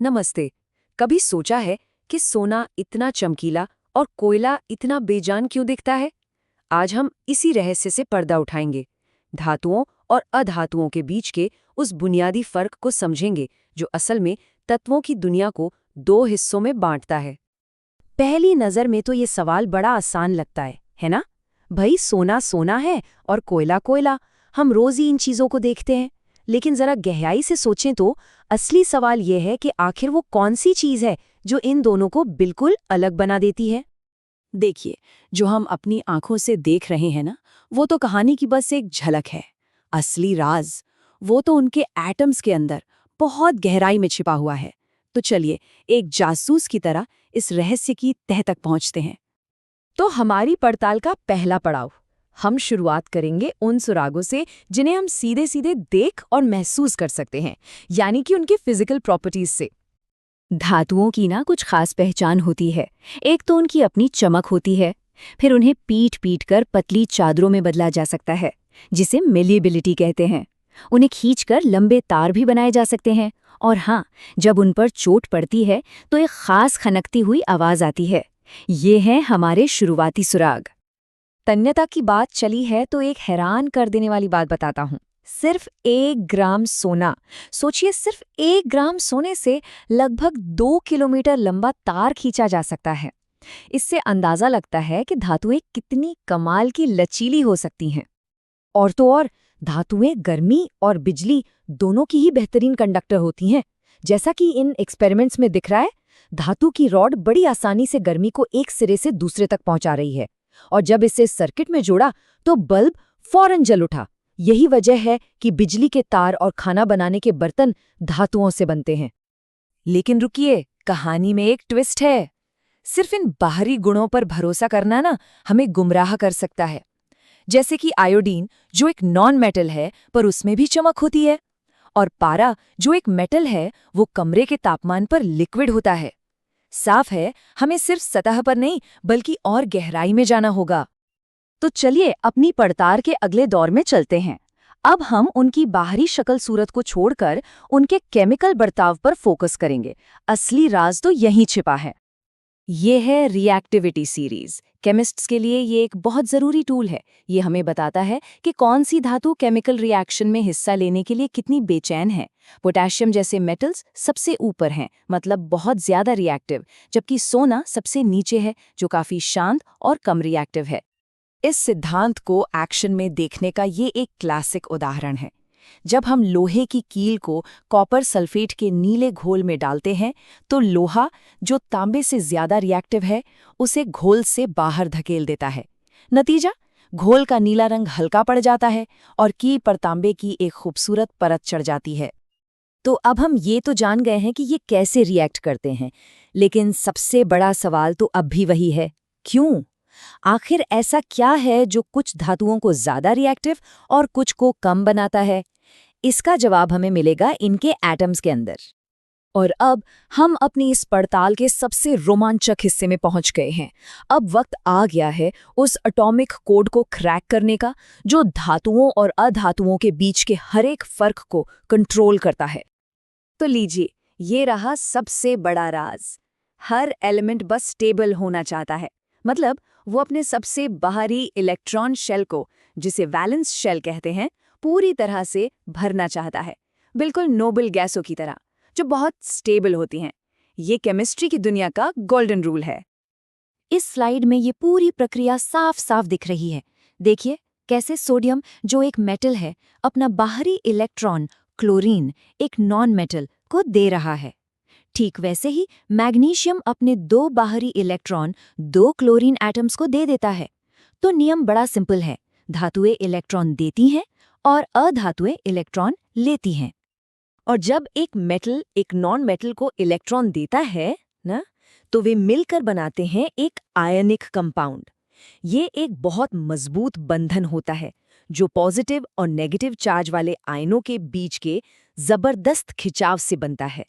नमस्ते। कभी सोचा है कि सोना इतना चमकीला और कोयला इतना बेजान क्यों दिखता है? आज हम इसी रहस्य से पर्दा उठाएंगे। धातुओं और अधातुओं के बीच के उस बुनियादी फर्क को समझेंगे जो असल में तत्वों की दुनिया को दो हिस्सों में बांटता है। पहली नजर में तो ये सवाल बड़ा आसान लगता है ना? भाई सोना सोना है और कोयला कोयला, हम रोज ही इन चीजों को देखते हैं। लेकिन जरा गहराई से सोचें तो असली सवाल ये है कि आखिर वो कौन सी चीज है जो इन दोनों को बिल्कुल अलग बना देती है। देखिए, जो हम अपनी आंखों से देख रहे हैं ना, वो तो कहानी की बस एक झलक है। असली राज वो तो उनके एटम्स के अंदर बहुत गहराई में छिपा हुआ है। तो चलिए, एक जासूस की तरह इस रहस्य की तह तक पहुंचते हैं। तो हमारी पड़ताल का पहला पड़ाव, हम शुरुआत करेंगे उन सुरागों से जिन्हें हम सीधे सीधे देख और महसूस कर सकते हैं, यानी कि उनकी फिजिकल प्रॉपर्टीज से। धातुओं की ना कुछ खास पहचान होती है। एक तो उनकी अपनी चमक होती है, फिर उन्हें पीट पीट कर पतली चादरों में बदला जा सकता है, जिसे मेलिएबिलिटी कहते हैं। उन्हें खींचकर लंबे तार भी बनाए जा सकते हैं, और हाँ, जब उन पर चोट पड़ती है तो एक खास खनकती हुई आवाज आती है। ये हैं हमारे शुरुआती सुराग। तन्यता की बात चली है तो एक हैरान कर देने वाली बात बताता हूँ। सिर्फ 1 ग्राम सोना, सोचिए, सिर्फ 1 ग्राम सोने से लगभग 2 किलोमीटर लंबा तार खींचा जा सकता है। इससे अंदाजा लगता है कि धातुएं कितनी कमाल की लचीली हो सकती हैं। और तो और, धातुएं गर्मी और बिजली दोनों की ही बेहतरीन कंडक्टर होती हैं। जैसा कि इन एक्सपेरिमेंट्स में दिख रहा है, धातु की रॉड बड़ी आसानी से गर्मी को एक सिरे से दूसरे तक पहुंचा रही है, और जब इसे सर्किट में जोड़ा तो बल्ब फौरन जल उठा। यही वजह है कि बिजली के तार और खाना बनाने के बर्तन धातुओं से बनते हैं। लेकिन रुकिए, कहानी में एक ट्विस्ट है। सिर्फ इन बाहरी गुणों पर भरोसा करना ना हमें गुमराह कर सकता है। जैसे कि आयोडीन, जो एक नॉन मेटल है पर उसमें भी चमक होती है, और पारा, जो एक मेटल है, वो कमरे के तापमान पर लिक्विड होता है। साफ है, हमें सिर्फ सतह पर नहीं बल्कि और गहराई में जाना होगा। तो चलिए अपनी पड़ताल के अगले दौर में चलते हैं। अब हम उनकी बाहरी शक्ल सूरत को छोड़कर उनके केमिकल बर्ताव पर फोकस करेंगे। असली राज तो यहीं छिपा है। ये है रिएक्टिविटी सीरीज। केमिस्ट्स के लिए ये एक बहुत ज़रूरी टूल है। ये हमें बताता है कि कौन सी धातु केमिकल रिएक्शन में हिस्सा लेने के लिए कितनी बेचैन है। पोटेशियम जैसे मेटल्स सबसे ऊपर हैं, मतलब बहुत ज़्यादा रिएक्टिव, जबकि सोना सबसे नीचे है, जो काफ़ी शांत और कम रिएक्टिव है। इस सिद्धांत को एक्शन में देखने का ये एक क्लासिक उदाहरण है। जब हम लोहे की कील को कॉपर सल्फेट के नीले घोल में डालते हैं, तो लोहा, जो तांबे से ज्यादा रिएक्टिव है, उसे घोल से बाहर धकेल देता है। नतीजा, घोल का नीला रंग हल्का पड़ जाता है और कील पर तांबे की एक खूबसूरत परत चढ़ जाती है। तो अब हम ये तो जान गए हैं कि ये कैसे रिएक्ट करते हैं, लेकिन सबसे बड़ा सवाल तो अब भी वही है, क्यों? आखिर ऐसा क्या है जो कुछ धातुओं को ज्यादा रिएक्टिव और कुछ को कम बनाता है? इसका जवाब हमें मिलेगा इनके एटम्स के अंदर। और अब हम अपनी इस पड़ताल के सबसे रोमांचक हिस्से में पहुंच गए हैं। अब वक्त आ गया है उस एटॉमिक कोड को क्रैक करने का, जो धातुओं और अधातुओं के बीच के हर एक फर्क को कंट्रोल करता है। तो लीजिए, ये रहा सबसे बड़ा राज। हर एलिमेंट बस स्टेबल होना चाहता है, मतलब वो अपने सबसे बाहरी इलेक्ट्रॉन शेल को, जिसे वैलेंस शेल कहते हैं, पूरी तरह से भरना चाहता है, बिल्कुल नोबल गैसों की तरह, जो बहुत स्टेबल होती हैं। ये केमिस्ट्री की दुनिया का गोल्डन रूल है। इस स्लाइड में ये पूरी प्रक्रिया साफ साफ दिख रही है। देखिए कैसे सोडियम, जो एक मेटल है, अपना बाहरी इलेक्ट्रॉन क्लोरीन, एक नॉन मेटल, को दे रहा है। ठीक वैसे ही मैग्नीशियम अपने 2 बाहरी इलेक्ट्रॉन 2 क्लोरीन एटम्स को दे देता है। तो नियम बड़ा सिंपल है, धातुएं इलेक्ट्रॉन देती हैं और अधातुएं इलेक्ट्रॉन लेती हैं। और जब एक मेटल एक नॉन मेटल को इलेक्ट्रॉन देता है ना, तो वे मिलकर बनाते हैं एक आयनिक कंपाउंड। ये एक बहुत मजबूत बंधन होता है, जो पॉजिटिव और नेगेटिव चार्ज वाले आयनों के बीच के जबरदस्त खिंचाव से बनता है।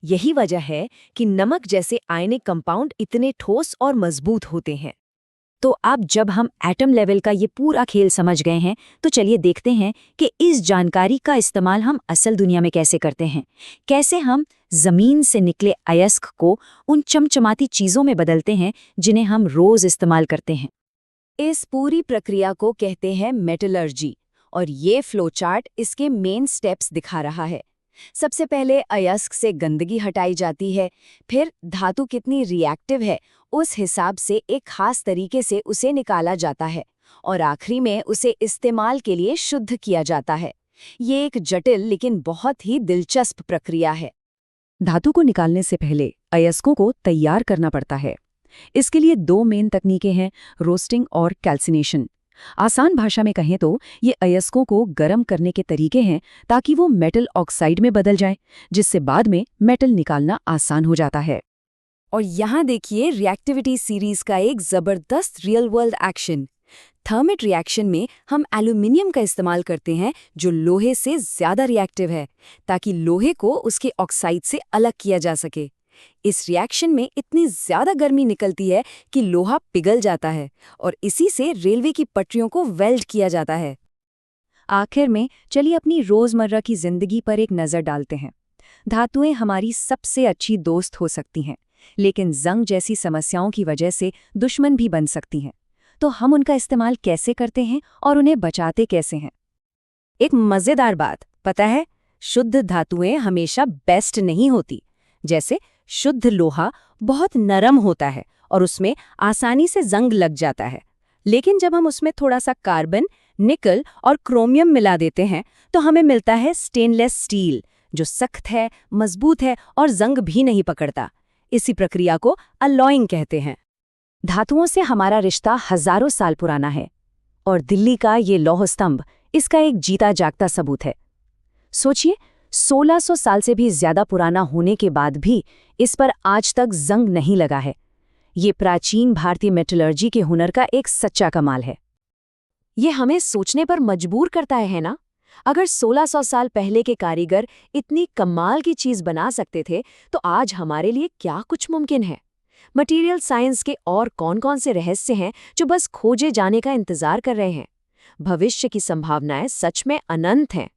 यही वजह है कि नमक जैसे आयनिक कंपाउंड इतने ठोस और मजबूत होते हैं। तो अब जब हम एटम लेवल का ये पूरा खेल समझ गए हैं, तो चलिए देखते हैं कि इस जानकारी का इस्तेमाल हम असल दुनिया में कैसे करते हैं। कैसे हम जमीन से निकले अयस्क को उन चमचमाती चीजों में बदलते हैं जिन्हें हम रोज इस्तेमाल करते हैं। इस पूरी प्रक्रिया को कहते हैं मेटलर्जी, और ये फ्लोचार्ट इसके मेन स्टेप्स दिखा रहा है। सबसे पहले अयस्क से गंदगी हटाई जाती है, फिर धातु कितनी रिएक्टिव है उस हिसाब से एक खास तरीके से उसे निकाला जाता है, और आखिरी में उसे इस्तेमाल के लिए शुद्ध किया जाता है। ये एक जटिल लेकिन बहुत ही दिलचस्प प्रक्रिया है। धातु को निकालने से पहले अयस्कों को तैयार करना पड़ता है। इसके लिए 2 मेन तकनीकें हैं, रोस्टिंग और कैल्सिनेशन। आसान भाषा में कहें तो ये अयस्कों को गर्म करने के तरीके हैं ताकि वो मेटल ऑक्साइड में बदल जाएं, जिससे बाद में मेटल निकालना आसान हो जाता है। और यहाँ देखिए रिएक्टिविटी सीरीज का एक जबरदस्त real world action. Thermite reaction में हम एल्यूमिनियम का इस्तेमाल करते हैं जो लोहे से ज्यादा रिएक्टिव है, ताकि लोहे को उसके ऑक्साइड से अलग किया जा सके। इस रिएक्शन में इतनी ज्यादा गर्मी निकलती है कि लोहा पिघल जाता है, और इसी से रेलवे की पटरियों को वेल्ड किया जाता है। आखिर में चलिए अपनी रोजमर्रा की जिंदगी पर एक नजर डालते हैं। धातुएं हमारी सबसे अच्छी दोस्त हो सकती हैं, लेकिन जंग जैसी समस्याओं की वजह से दुश्मन भी बन सकती हैं। तो हम उनका इस्तेमाल कैसे करते हैं और उन्हें बचाते कैसे हैं? एक मजेदार बात पता है, शुद्ध धातुएं हमेशा बेस्ट नहीं होती। जैसे शुद्ध लोहा बहुत नरम होता है और उसमें आसानी से जंग लग जाता है, लेकिन जब हम उसमें थोड़ा सा कार्बन, निकल और क्रोमियम मिला देते हैं तो हमें मिलता है स्टेनलेस स्टील, जो सख्त है, मजबूत है और जंग भी नहीं पकड़ता। इसी प्रक्रिया को अलॉइंग कहते हैं। धातुओं से हमारा रिश्ता हजारों साल पुराना है, और दिल्ली का ये लौह स्तंभ इसका एक जीता जागता सबूत है। सोचिए, 1600 साल से भी ज्यादा पुराना होने के बाद भी इस पर आज तक जंग नहीं लगा है। ये प्राचीन भारतीय मेटलर्जी के हुनर का एक सच्चा कमाल है। ये हमें सोचने पर मजबूर करता है ना? अगर 1600 साल पहले के कारीगर इतनी कमाल की चीज बना सकते थे, तो आज हमारे लिए क्या कुछ मुमकिन है। मटेरियल साइंस के और कौन-कौन से रहस्य हैं जो बस खोजे जाने का इंतजार कर रहे हैं। भविष्य की संभावनाएं सच में अनंत हैं।